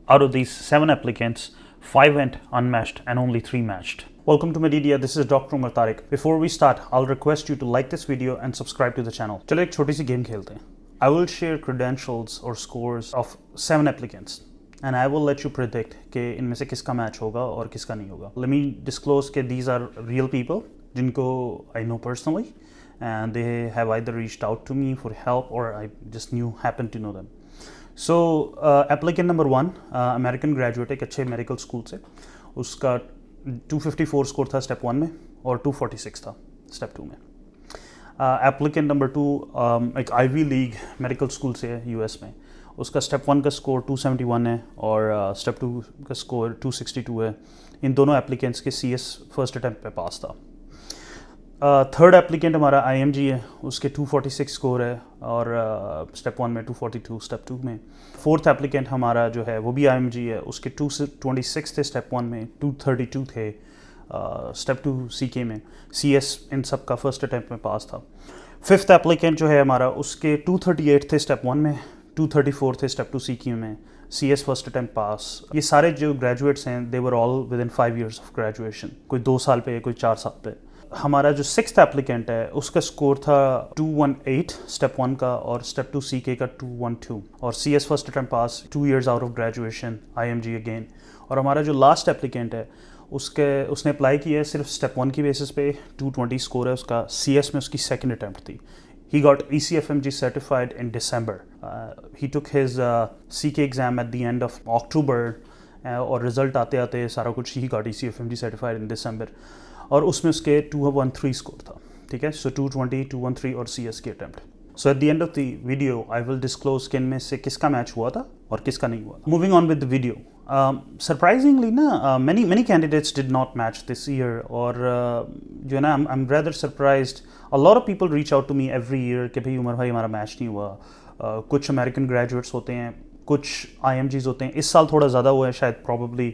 Out of these 7 applicants, 5 went unmatched and only 3 matched. Welcome to Media. This is Dr. Umar Tariq. Before we start, I'll request you to like this video and subscribe to the channel. चलो एक छोटी सी game खेलते हैं. I will share credentials or scores of 7 applicants and I will let you predict कि इनमें से किसका match होगा और किसका नहीं होगा. Let me disclose कि these are real people जिनको I know personally and they have either reached out to me for help or I just happened to know them. So applicant number 1 American graduate एक अच्छे medical school से, उसका 254 score था step 1 में और 246 था step 2 में. एप्लीकेंट नंबर 2 एक आईवी लीग मेडिकल स्कूल से है यूएस में, उसका स्टेप 1 का स्कोर 271 है और स्टेप 2 का स्कोर 262 है. इन दोनों एप्लीकेंट्स के सीएस फर्स्ट अटैम्प्ट पे पास था. थर्ड एप्लीकेंट हमारा आईएमजी है, उसके 246 स्कोर है और स्टेप 1 में 242 स्टेप 2 में. फोर्थ एप्लीकेंट हमारा जो है वो भी आईएमजी है, उसके 226 थे स्टेप 1 में, 232 थे स्टेप 2 सीके में. सीएस इन सब का फर्स्ट अटैम्प्ट में पास था. फिफ्थ एप्लीकेंट जो है हमारा, उसके 238 थे स्टेप 1 में, 234 थे स्टेप 2 सीके में, सीएस फर्स्ट अटैम्प्ट पास. ये सारे जो ग्रेजुएट्स हैं they were all within 5 years of graduation, कोई 2 साल पे कोई 4 साल पे. हमारा जो सिक्स्थ एप्लीकेंट है उसका स्कोर था 218 स्टेप 1 का और स्टेप 2 सीके का 212 और CS first attempt pass, 2 years out of graduation, IMG again. और हमारा जो लास्ट एप्लीकेंट है उसने अप्लाई किया है सिर्फ स्टेप 1 की बेसिस पे, 220 स्कोर है उसका, सीएस में उसकी सेकंड अटैम्प्ट थी. He got ECFMG certified in December. He took his CK exam at the end of October और रिजल्ट आते आते सारा कुछ he got ECFMG certified in December. और उसमें उसके 213 स्कोर था. ठीक है, सो 220, 213 और CS की attempt. So at the end of the video I will disclose कि इनमें से किसका मैच हुआ था और किसका नहीं हुआ. Moving on with the video, surprisingly ना many candidates did not match this year और जो है ना I'm rather surprised. A lot of people reach out to me every year कि भाई उमर भाई हमारा मैच नहीं हुआ. कुछ अमेरिकन ग्रेजुएट्स होते हैं, कुछ IMGs होते हैं. इस साल थोड़ा ज़्यादा हुआ है शायद, प्रॉबली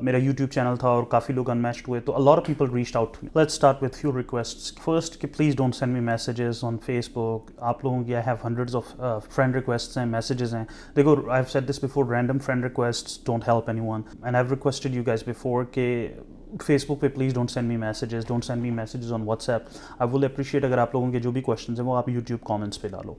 मेरा यूट्यूब चैनल था और काफ़ी लोग अनमैच्ड हुए, तो a lot of people reached out to me. Let's start with few requests. First कि please don't send me messages on Facebook. आप लोगों की I have hundreds of friend requests हैं, मैसेजेस हैं. देखो, I have said this before, random friend requests don't help anyone and I have requested you guys before कि Facebook पे please don't send me messages, don't send me messages on WhatsApp. I will appreciate अगर आप लोगों के जो भी question हैं वो आप यूट्यूब कॉमेंट्स पे डालो.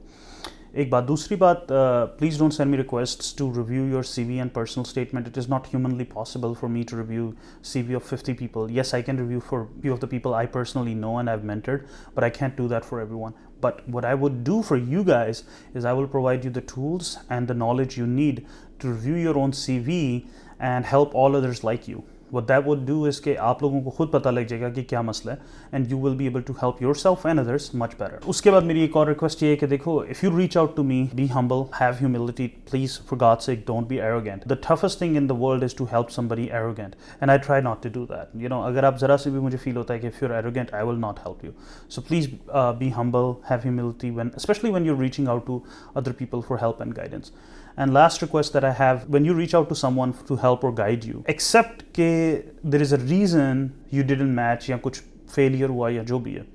एक बात. दूसरी बात, please don't send me requests to review your CV and personal statement. It is not humanly possible for me to review CV of 50 people. Yes, I can review for few of the people I personally know and I've mentored, but I can't do that for everyone. But what I would do for you guys is I will provide you the tools and the knowledge you need to review your own CV and help all others like you. What that would do is कि आप लोगों को खुद पता लग जाएगा कि क्या मसला है and you will be able to help yourself and others much better. उसके बाद मेरी एक और रिक्वेस्ट ये है कि देखो, if you reach out to me, be humble, have humility, please for God's sake don't be arrogant. The toughest thing in the world is to help somebody arrogant and I try not to do that. You know, अगर आप ज़रा से भी मुझे feel होता है कि if you're arrogant, I will not help you. So please be humble, have humility especially when you're reaching out to other people for help and guidance. And last request that I have, when you reach out to someone to help or guide you, accept कि there is a reason you didn't match या कुछ failure हुआ या जो भी है.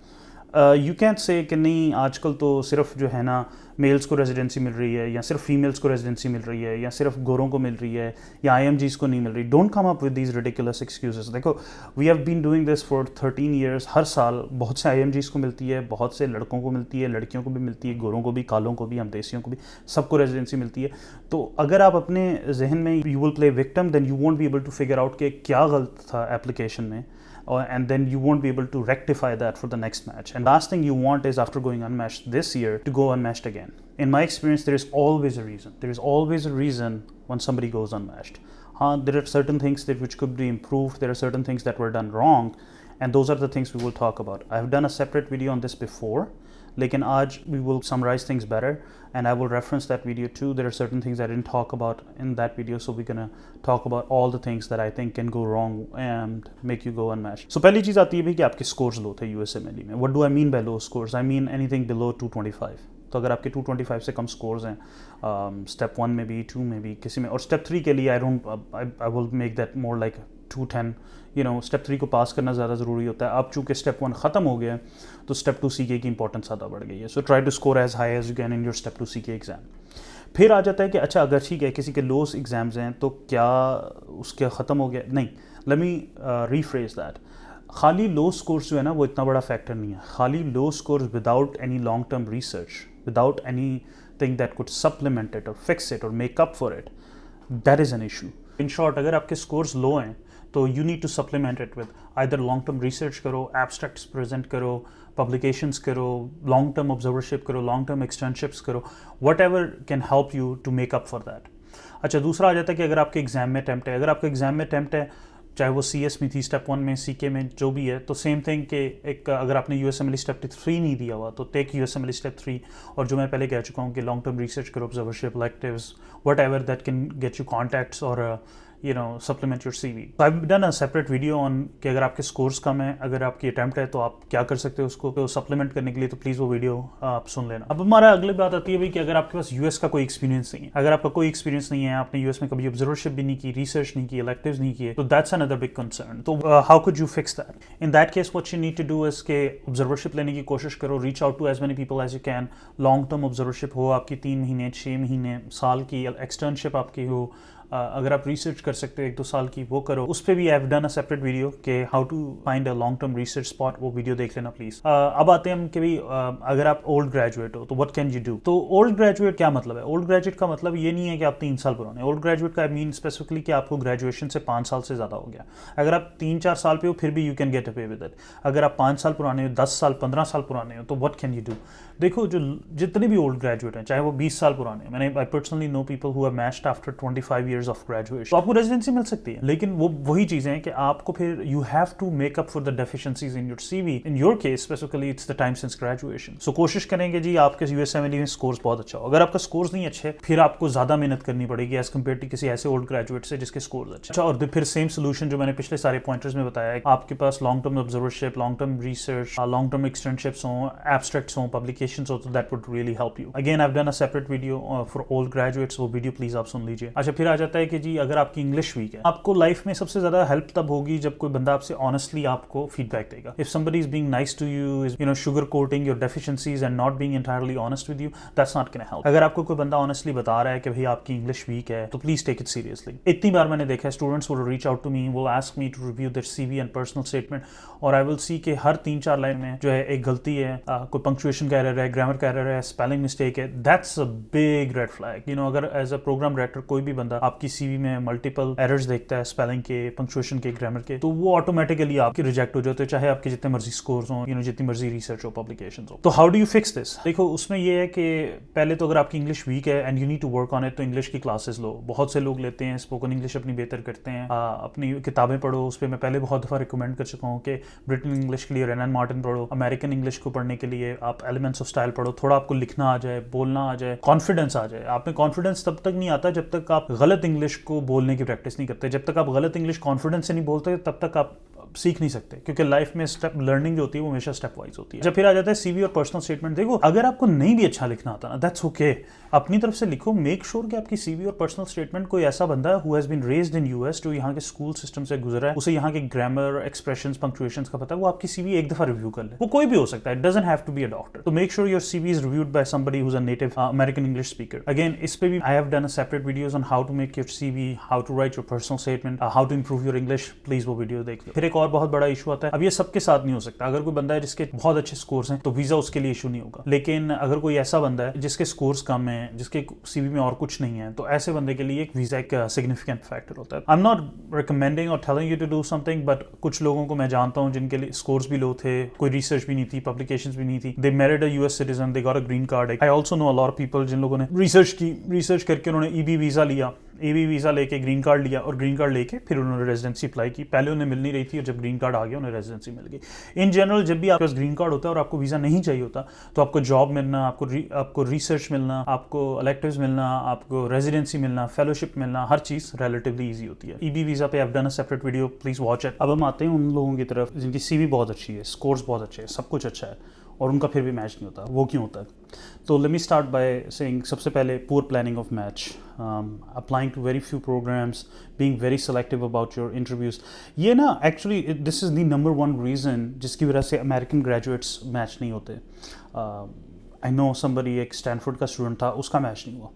You can't say कि नहीं आजकल तो सिर्फ जो है ना मेल्स को रेजिडेंसी मिल रही है या सिर्फ फीमेल्स को रेजिडेंसी मिल रही है या सिर्फ गोरों को मिल रही है या IMGs को नहीं मिल रही. Don't come up with these ridiculous excuses. देखो, we have been doing this for 13 years. हर साल बहुत से IMGs को मिलती है, बहुत से लड़कों को मिलती है, लड़कियों को भी मिलती है, गोरों को भी, कालों को भी, हम देसियों को भी, सबको रेजिडेंसी मिलती है. तो अगर आप अपने जहन में you will play victim, then you won't be able to figure out कि क्या गलत था एप्लीकेशन में, and then you won't be able to rectify that for the next match. And last thing you want is after going unmatched this year to go unmatched again. In my experience, there is always a reason. There is always a reason when somebody goes unmatched. There are certain things which could be improved. There are certain things that were done wrong, and those are the things we will talk about. I have done a separate video on this before. लेकिन आज we will summarize things better and I will reference that video too. There are certain things I didn't talk about in that video, so we're gonna talk about all the things that I think can go wrong and make you go unmatched. So पहली चीज़ आती है भाई कि आपके scores लो थे USMLE में. What do I mean by low scores? I mean anything below 225. तो अगर आपके 225 से कम स्कोर्स हैं स्टेप 1 में भी, 2 में भी, किसी में, और स्टेप 3 के लिए I will make that more like 210. You know, step 3 को पास करना ज़्यादा ज़रूरी होता है. अब चूँकि स्टेप 1 ख़त्म हो गया तो स्टेप 2 CK की इंपॉर्टेंस ज़्यादा बढ़ गई है. So try to score as high as you can in your step 2 CK exam. फिर आ जाता है कि अच्छा अगर ठीक है किसी के लोस एग्ज़ाम्स हैं तो क्या उसके ख़त्म हो गया, नहीं, लेट मी रीफ्रेज दैट। खाली लो स्कोर्स जो है ना वो इतना बड़ा फैक्टर नहीं है। खाली low scores without any long term research, without anything that could supplement it और फिक्स इट और make up for it, that is an issue. In short, अगर आपके स्कोर्स लो हैं तो you need to supplement it with either long term research करो, abstracts present करो, publications करो, long term observership करो, लॉन्ग टर्म एक्सटर्नशिप्स करो, whatever can help you to make up for that. अच्छा, दूसरा आ जाता है कि अगर आपके एग्जाम में अटैम्प्ट है, अगर आपका एग्जाम में अटैम्प्ट है, चाहे वो CS में थी, स्टेप 1 में, CK में, जो भी है, तो सेम थिंग कि एक अगर आपने USMLE स्टेप 3 नहीं दिया हुआ तो टेक USMLE स्टेप 3, और जो मैं पहले कह चुका हूँ कि लॉन्ग टर्म रिसर्च करो, observership, electives, what ever that can get you contacts और supplement your CV. So I've done a separate video on कि अगर आपके स्कोर्स कम है, अगर आपकी अटैम्प्ट है तो आप क्या कर सकते हो उसको तो सप्लीमेंट करने के लिए, तो प्लीज़ वो वीडियो आप सुन लेना। अब हमारा अगली बात आती है भाई कि अगर आपके पास US का कोई एक्सपीरियंस नहीं है, अगर आपका कोई एक्सपीरियंस नहीं है, आपने US में कभी ऑब्जर्वरशिप भी नहीं की, रिसर्च नहीं की, electives नहीं किए, तो दैट्स अनदर बिग कंसर्न। तो how could you fix that? In that case what you need to do is के ऑब्जर्वरशिप लेने की कोशिश करो, reach out to as many people as you can. Long term observership हो आपकी 3 महीने, 6 महीने, साल की, एक्सटर्नशिप आपकी हो, अगर आप रिसर्च कर सकते हो 1-2 साल की, वो करो। उस पर भी I have done a separate video के how to find a long term research spot, वो वीडियो देख लेना प्लीज। अब आते हैं हम कि भाई अगर आप ओल्ड ग्रेजुएट हो तो व्हाट कैन यू डू। तो ओल्ड ग्रेजुएट क्या मतलब है? ओल्ड ग्रेजुएट का मतलब ये नहीं है कि आप 3 साल पुराने। ओल्ड ग्रेजुएट का आई मीन स्पेसिफिकली कि आपको ग्रेजुएशन से 5 साल से ज़्यादा हो गया। अगर आप 3-4 साल पे हो फिर भी you can get away with it. अगर आप 5 साल पुराने हो, 10 साल, 15 साल पुराने हो, तो व्हाट कैन यू डू? देखो, जो जितने भी ओल्ड ग्रेजुएट हैं, चाहे वो 20 साल पुराने, मैंने I personally know people who have matched after 25 years of graduation, तो आपको रेजिडेंसी मिल सकती है। लेकिन वो वही चीज़ें हैं कि आपको फिर you have to make up for the deficiencies in your CV। In your case specifically it's the time since graduation. So कोशिश करेंगे जी आपके USMLE में स्कोर्स बहुत अच्छा हो। अगर आपका स्कोर्स नहीं अच्छे, फिर आपको ज़्यादा मेहनत करनी पड़ेगी एज कम्पेयर टू किसी ऐसे ओल्ड ग्रेजुएट से जिसके स्कोर्स अच्छे। अच्छा, और फिर सेम सोल्यूशन जो मैंने पिछले सारे पॉइंटर्स में बताया है, आपके पास long term observership, long term research, long term externships हों, एब्स्ट्रैक्ट्स हों, पब्लिकेशंस हो, तो that would really help you. Again I have done a separate video for old graduates, वो वीडियो प्लीज आप सुन लीजिए। अच्छा, फिर आ जाता है कि जी अगर आपकी इंग्लिश वीक है, आपको लाइफ में सबसे ज्यादा हेल्प तब होगी जब कोई बंदा आपसे ऑनेस्टली आपको फीडबैक देगा। If somebody is being nice to you, is sugar coating your deficiencies and not being entirely honest with you, that's not gonna help. अगर आपको कोई बंदा ऑनेस्टली बता रहा है कि भाई आपकी इंग्लिश वीक है, तो प्लीज टेक इट सीरियसली। इतनी बार मैंने देखा है students will reach out to me, will ask me to review their CV and personal statement, और आई विल सी कि हर 3-4 लाइन में जो है एक गलती है, कोई पंक्चुएशन का एरर है, ग्रामर का एरर है, स्पेलिंग मिस्टेक है। That's a big red flag. अगर एज अ प्रोग्राम डायरेक्टर कोई भी बंदा आपकी CV में मल्टीपल एरर्स देखता है, स्पेलिंग के, पंक्चुएशन के, ग्रामर के, तो वो ऑटोमेटिकली आपके रिजेक्ट हो जाते हैं, चाहे आपके जितने मर्जी स्कोर्स हो, जितनी मर्जी रिसर्च हो, पब्लिकेशंस हो। तो how do you fix this? देखो, उसमें ये है कि पहले तो अगर आपकी इंग्लिश वीक है and you need to work on it, तो इंग्लिश की क्लासेस लो। बहुत से लोग लेते हैं, स्पोकन इंग्लिश अपनी बेहतर करते हैं, अपनी किताबें पढ़ो। उस पर मैं पहले बहुत दफ़ा रिकमेंड कर चुका हूँ कि ब्रिटन इंग्लिश के लिए रेनन मार्टिन पढ़ो, अमेरिकन इंग्लिश को पढ़ने के लिए आप एलिमेंट्स ऑफ स्टाइल पढ़ो। थोड़ा आपको लिखना आ जाए, बोलना आ जाए, कॉन्फिडेंस आ जाए। आप में कॉन्फिडेंस तब तक नहीं आता जब तक आप गलत इंग्लिश को बोलने की प्रैक्टिस नहीं करते। जब तक आप गलत इंग्लिश कॉन्फिडेंस से नहीं बोलते, तब तक आप सीख नहीं सकते, क्योंकि लाइफ में स्टेप लर्निंग जो होती है वो हमेशा स्टेप वाइज होती है। जब फिर आ जाता है CV और पर्सनल स्टेटमेंट। देखो, अगर आपको नहीं भी अच्छा लिखना आता ना, दैट्स ओके, अपनी तरफ से लिखो। मेक श्योर कि आपकी CV और पर्सनल स्टेटमेंट कोई ऐसा बंदा है who has been raised in US, जो यहाँ के स्कूल सिस्टम से गुजरा है, उसे यहाँ के ग्रामर, एक्सप्रेशंस, पंक्चुएशंस का पता है, वो आपकी CV एक दफा रिव्यू कर ले। वो कोई भी हो सकता है, it doesn't have to be a doctor. तो make sure your CV is reviewed by somebody who is a native American English speaker. Again, इस पे भी I have done a separate videos on how to make your CV, how to write your personal statement, how to improve your English. Please वो video देख लो। फिर एक और बहुत बड़ा इशू आता है, अब ये सबके साथ नहीं हो सकता। अगर कोई बंदा है जिसके बहुत अच्छे स्कोर्स हैं, तो वीजा उसके लिए इशू नहीं होगा। लेकिन अगर कोई ऐसा बंदा है जिसके स्कोर्स कम है, जिसके CV में और कुछ नहीं है, तो ऐसे बंदे के लिए एक वीजा एक सिग्निफिकेंट फैक्टर होता है। आई एम नॉट रिकमेंडिंग और telling you to do something, but कुछ लोगों को मैं जानता हूं जिनके लिए स्कोर्स भी लो थे, कोई रिसर्च भी नहीं थी, पब्लिकेशंस भी नहीं थी, they married a US citizen, they got a green card. I also know a lot of people जिन लोगों ने रिसर्च करके उन्होंने EB वीजा लिया, EB वीजा लेके ग्रीन कार्ड लिया, और ग्रीन कार्ड लेके फिर उन्होंने रेजिडेंसी अप्लाई की। पहले उन्हें मिल नहीं रही थी, और जब ग्रीन कार्ड आ गया उन्हें रेजिडेंसी मिल गई। इन जनरल, जब भी आपके पास ग्रीन कार्ड होता है और आपको वीजा नहीं चाहिए होता, तो आपको जॉब मिलना, आपको रिसर्च मिलना, आपको electives मिलना, आपको रेजिडेंसी मिलना, फेलोशिप मिलना, हर चीज रिलेटिवली ईजी होती है। EB वीजा पे आई have done a separate video, please watch it. अब हम आते हैं उन लोगों की तरफ जिनकी CV बहुत अच्छी है, स्कोर्स बहुत अच्छे हैं, सब कुछ अच्छा है, और उनका फिर भी मैच नहीं होता। वो क्यों होता है? तो let me start by saying, सबसे पहले poor planning of match, applying to very few programs, being very selective about your interviews. ये ना actually this is the number 1 reason जिसकी वजह से अमेरिकन ग्रेजुएट्स मैच नहीं होते। आई नो समबडी, एक स्टैनफोर्ड का स्टूडेंट था, उसका मैच नहीं हुआ।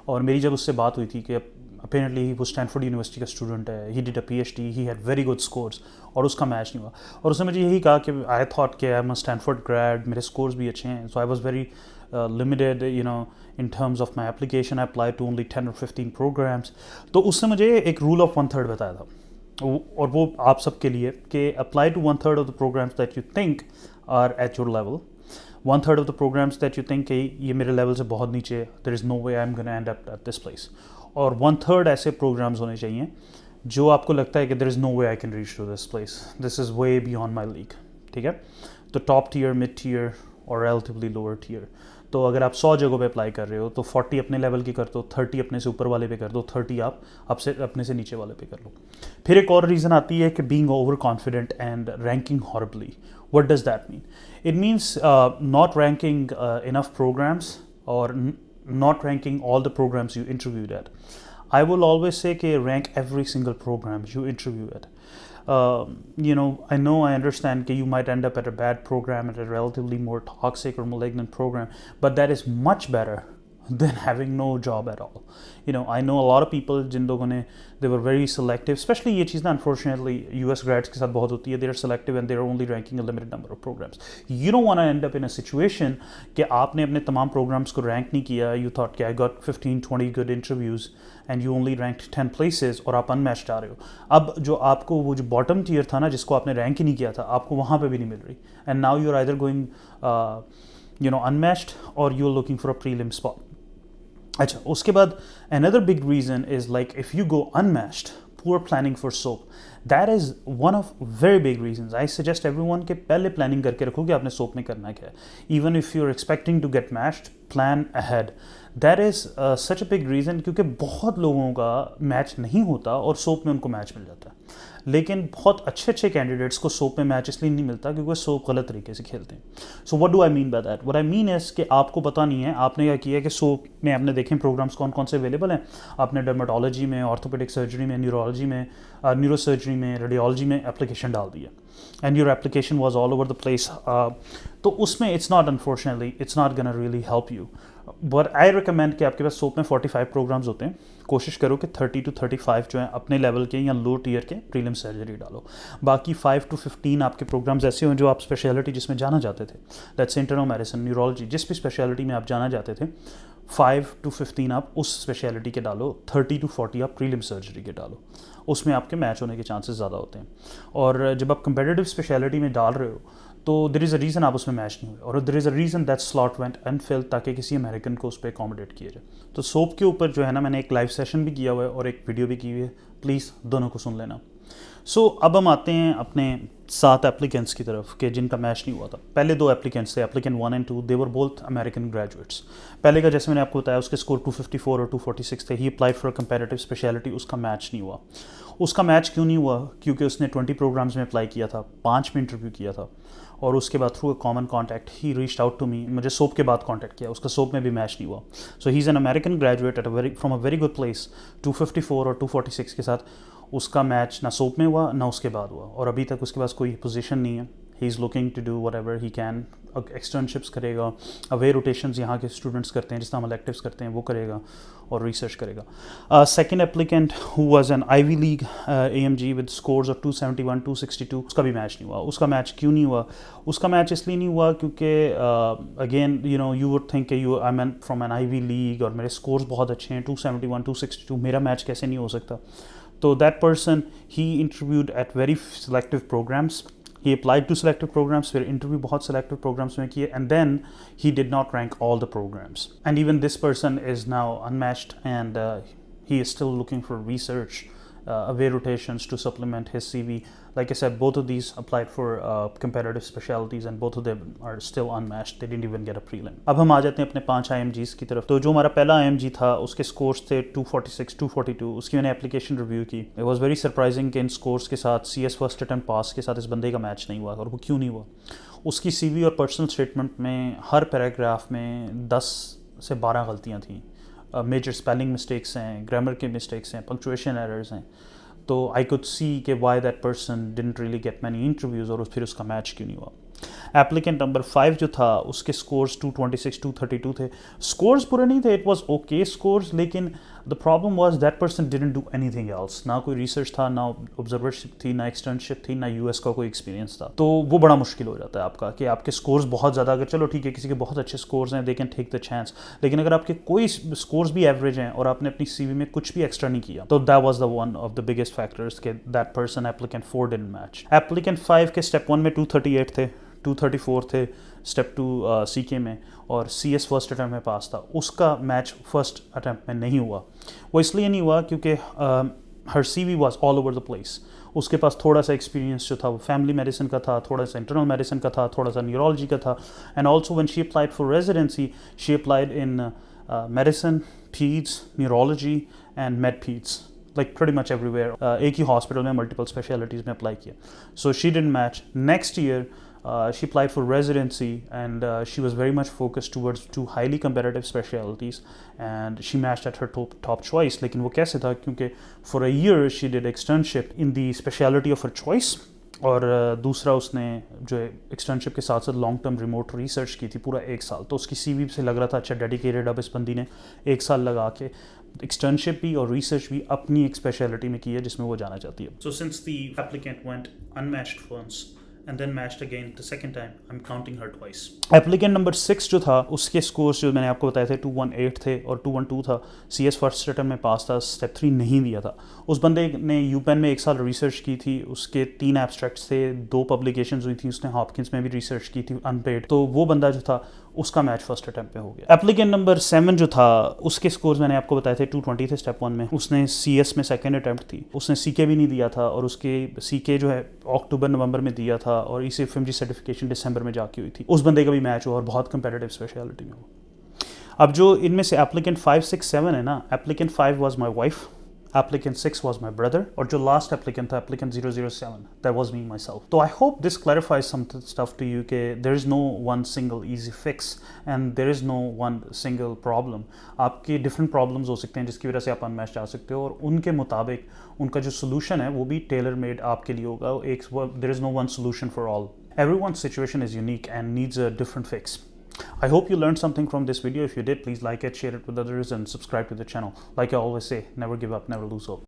और मेरी जब उससे बात हुई थी कि अपेरेंटली वो स्टैनफोर्ड यूनिवर्सिटी का स्टूडेंट है, he did a PhD, he had very good scores, और उसका मैच नहीं हुआ। और उसने मुझे यही कहा कि आई थॉट कि I am a Stanford grad, मेरे स्कोर्स भी अच्छे हैं, so I was very limited in terms of my application. I applied to only 10 or 15 programs. तो उसने मुझे एक रूल ऑफ 1/3 बताया था, और वो आप सबके लिए कि apply to 1/3 of the programs that you think are at your level, 1/3 of the programs that you think ये मेरे लेवल से बहुत नीचे, there is no way I am gonna end up at this place, और 1/3 ऐसे programmes होने चाहिए जो आपको लगता है कि there is no way I can reach to this place, this is way beyond my league. ठीक है, तो टॉप टीयर, मिड टीयर और रिलेटिवली लोअर टीयर। तो अगर आप 100 जगहों पे अप्लाई कर रहे हो तो 40 अपने लेवल की कर दो, 30 अपने से ऊपर वाले पे कर दो, 30 आप अपने से नीचे वाले पे कर लो। फिर एक और रीज़न आती है कि being over confident and ranking horribly. What does that mean? It means not ranking enough programs और not ranking all the programs you interviewed at. I will always say कि rank every single program you interview at. I know, I understand that you might end up at a bad program, at a relatively more toxic or malignant program, but that is much better than having no job at all. I know a lot of people जिन लोगों ने they were very selective, especially ये चीज़ ना unfortunately US grads के साथ बहुत होती है, they are selective and they are only ranking a limited number of programs. You don't want to end up in a situation कि आपने अपने तमाम programs को rank नहीं किया, you thought कि I got 15-20 good interviews and you only ranked 10 places और आप unmatched आ रहे हो। अब जो आपको वो जो bottom tier था ना, जिसको आपने rank ही नहीं किया था, आपको वहाँ पे भी नहीं मिल रही, and now you're either going unmatched or you're looking for a prelim spot. अच्छा, उसके बाद another big reason is like if you go unmatched, poor planning for soap. That is one of very big reasons. I suggest everyone के पहले planning करके रखो कि आपने soap में करना क्या है. Even if you're expecting to get matched, plan ahead. That is such a big reason क्योंकि बहुत लोगों का मैच नहीं होता और सोप में उनको मैच मिल जाता है, लेकिन बहुत अच्छे अच्छे कैंडिडेट्स को सोप में मैच इसलिए नहीं मिलता क्योंकि वो सोप गलत तरीके से खेलते हैं। So what do I mean by that? What I mean is कि आपको पता नहीं है, आपने क्या किया कि सोप में आपने देखें प्रोग्राम्स कौन कौन से अवेलेबल हैं, आपने डर्मेटोलॉजी में, ऑर्थोपेडिक सर्जरी में, न्यूरोलॉजी में, न्यूरोसर्जरी में, रेडियोलॉजी में एप्लीकेशन डाल दिया and your application was all over the place. तो उसमें it's not, unfortunately it's not gonna really help you. But I recommend कि आपके पास सोप में 45 प्रोग्राम्स होते हैं, कोशिश करो कि 30 to 35 जो हैं अपने लेवल के या लो टीयर के प्रीलिम सर्जरी डालो। बाकी 5 to 15 आपके प्रोग्राम्स ऐसे हों जो आप स्पेशलिटी जिसमें जाना चाहते थे, दैट्स इंटरनल मेडिसिन, न्यूरोलॉजी, जिस भी स्पेशलिटी में आप जाना चाहते थे, 5 to 15 आप उस स्पेशलिटी के डालो, 30 to 40 आप प्रीलिम सर्जरी के डालो, उसमें आपके मैच होने के चांसेस ज़्यादा होते हैं। और जब आप कंपेटिटिव स्पेशलिटी में डाल रहे हो तो देर इज़ अ रीज़न आप उसमें मैच नहीं हुए, और there is a reason that slot went unfill, ताकि किसी अमेरिकन को उस पर अकोमोडेट किया जाए। तो सोप के ऊपर जो है ना, मैंने एक लाइव सेशन भी किया हुआ है और एक वीडियो भी की हुई है, प्लीज़ दोनों को सुन लेना। सो अब हम आते हैं अपने 7 एप्लीकेंट्स की तरफ के जिनका मैच नहीं हुआ था। पहले 2 एप्लीकेंट्स थे, applicant 1 and 2, they were both American graduates. पहले का जैसे मैंने आपको बताया उसके स्कोर 254 और 246 थे, ही अप्लाइड फॉर कंपैरेटिव स्पेशलिटी, उसका मैच नहीं हुआ। उसका मैच क्यों नहीं हुआ? क्योंकि उसने 20 प्रोग्राम्स में अप्लाई किया था, 5 में इंटरव्यू किया था, और उसके बाद थ्रू अ कॉमन कॉन्टैक्ट ही रीच्ड आउट टू मी, मुझे सोप के बाद कॉन्टैक्ट किया, उसका सोप में भी मैच नहीं हुआ। So he is an American graduate at from a very good place, 254 और 246 के साथ उसका मैच ना सोप में हुआ ना उसके बाद हुआ, और अभी तक उसके पास कोई पोजीशन नहीं है। He is looking to do whatever he can, externships करेगा, अवे रोटेशंस यहाँ के स्टूडेंट्स करते हैं, जिस तरह हम इलेक्टिव्स करते हैं वो करेगा, और रिसर्च करेगा। Second applicant who was an Ivy League AMG with scores of 271, 262, उसका भी मैच नहीं हुआ। उसका मैच क्यों नहीं हुआ? उसका मैच इसलिए नहीं हुआ क्योंकि again you would think you I am from an Ivy League और मेरे स्कोर्स बहुत अच्छे हैं, 271, 262, मेरा मैच कैसे नहीं हो सकता? तो दैट पर्सन ही interviewed at very selective programs, he applied to selective programs, फिर interview बहुत selective programs में किए, and then he did not rank all the programs, and even this person is now unmatched, and he is still looking for research away rotations to supplement his CV. Like I said, both of these applied for competitive specialties and both of them are still unmatched. They didn't even get a prelim. अब हम आ जाते हैं अपने 5 IMGs की तरफ। तो जो हमारा पहला IMG था उसके स्कोर्स थे 246, 242, उसकी मैंने एप्लीकेशन रिव्यू की। It was very surprising कि इन स्कोर्स के साथ CS फर्स्ट अटेम्प्ट पास के साथ इस बंदे का मैच नहीं हुआ, और वो क्यों नहीं हुआ? उसकी CV और पर्सनल स्टेटमेंट में हर पैराग्राफ में 10 से 12 गलतियाँ थी, मेजर स्पेलिंग मिस्टेक्स हैं, ग्रामर के मिस्टेक्स हैं, पंक्चुएशन एरर्स हैं। तो आई कुड सी कि why that person didn't really get many interviews, और फिर उसका मैच क्यों नहीं हुआ। एप्लीकेंट नंबर 5 जो था उसके स्कोर्स 226 232 थे. स्कोर्स बुरे नहीं थे, इट वाज ओके स्कोर्स, लेकिन the problem was that person didn't do anything else. ना कोई रिसर्च था, ना ऑब्जर्वरशिप थी, ना एक्सटर्नशिप थी, ना यूएस का कोई एक्सपीरियंस था. तो वो बड़ा मुश्किल हो जाता है आपका कि आपके स्कोर्स बहुत ज़्यादा, अगर चलो ठीक है किसी के बहुत अच्छे स्कोर्स हैं, they can take the chance, लेकिन अगर आपके कोई स्कोर्स भी एवरेज हैं और आपने अपनी सीवी में कुछ भी एक्स्ट्रा नहीं किया, तो that was the one of the biggest factors के that person applicant 4 didn't match. Applicant 5 के स्टेप 1 में 238 थे, 234 थे स्टेप 2 सी के में, और सी एस फर्स्ट अटैम्प्ट में पास था. उसका मैच फर्स्ट अटैम्प्ट में नहीं हुआ. वो इसलिए नहीं हुआ क्योंकि her C V was all over the place. उसके पास थोड़ा सा एक्सपीरियंस जो था वो फैमिली मेडिसिन का था, थोड़ा सा इंटरनल मेडिसिन का था, थोड़ा सा न्यूरोलॉजी का था. And also when she applied for residency she applied in medicine, पीड्स, neurology and made पीड्स, like pretty much everywhere. एक ही हॉस्पिटल में मल्टीपल स्पेशलिटीज़ में अप्लाई किया. So she didn't match. Next year she applied for residency, and she was very much focused towards 2 highly competitive specialties, and she matched at her top choice. लेकिन वो कैसे था, क्योंकि for a year she did externship in the specialty of her choice, और दूसरा उसने जो एक्सटर्नशिप के साथ साथ लॉन्ग टर्म रिमोट रिसर्च की थी पूरा 1 साल. तो उसकी सीवी से लग रहा था अच्छा डेडिकेटेड. अब इस बंदी ने 1 साल लगा के एक्सटर्नशिप भी और रिसर्च भी अपनी एक स्पेशलिटी में की है जिसमें वो जाना चाहती है. So since the applicant went unmatched firms and then matched again the second time, I'm counting her twice. Applicant number 6 जो था उसके स्कोर्स जो मैंने आपको बताए थे 218 थे और 212 था. सी एस फर्स्ट अटेम्प्ट में पास था, स्टेप 3 नहीं दिया था. उस बंदे ने यूपेन में 1 साल रिसर्च की थी, उसके 3 एब्स्ट्रैक्ट्स थे, 2 पब्लिकेशंस हुई थी, उसने हॉपकिंस में भी रिसर्च की थी अनपेड. तो वो बंदा जो था उसका मैच फर्स्ट अटेम्प्ट में हो गया. एप्लीकेंट नंबर 7 जो था उसके स्कोर्स मैंने आपको बताए थे 220 थे स्टेप 1 में. उसने सी एस में सेकेंड अटेम्प्ट थी, उसने सी के भी नहीं दिया था, और उसके सी के जो है अक्टूबर नवंबर में दिया था, और इसे एफ सर्टिफिकेशन दिसंबर में जाके हुई थी. उस बंदे का भी मैच हुआ और बहुत कंपेटिटिव स्पेशलिटी में हुआ. अब जो इनमें से एप्लीकेंट 5 6 7 है ना, applicant 5 was my wife, applicant 6 was my brother, और जो लास्ट एप्लीकेंट था applicant 007 that was me myself. तो I hope this clarifies some stuff to you के there is no one single easy fix and there is no one single problem. आपके different problems हो सकते हैं जिसकी वजह से आप अनमैच्ड आ सकते हो, और उनके मुताबिक उनका जो सोल्यूशन है वो भी टेलर मेड आपके लिए होगा. There is no one solution for all. Everyone's situation is unique and needs a different fix. I hope you learned something from this video. If you did, please like it, share it with others, and subscribe to the channel. Like I always say, never give up, never lose hope.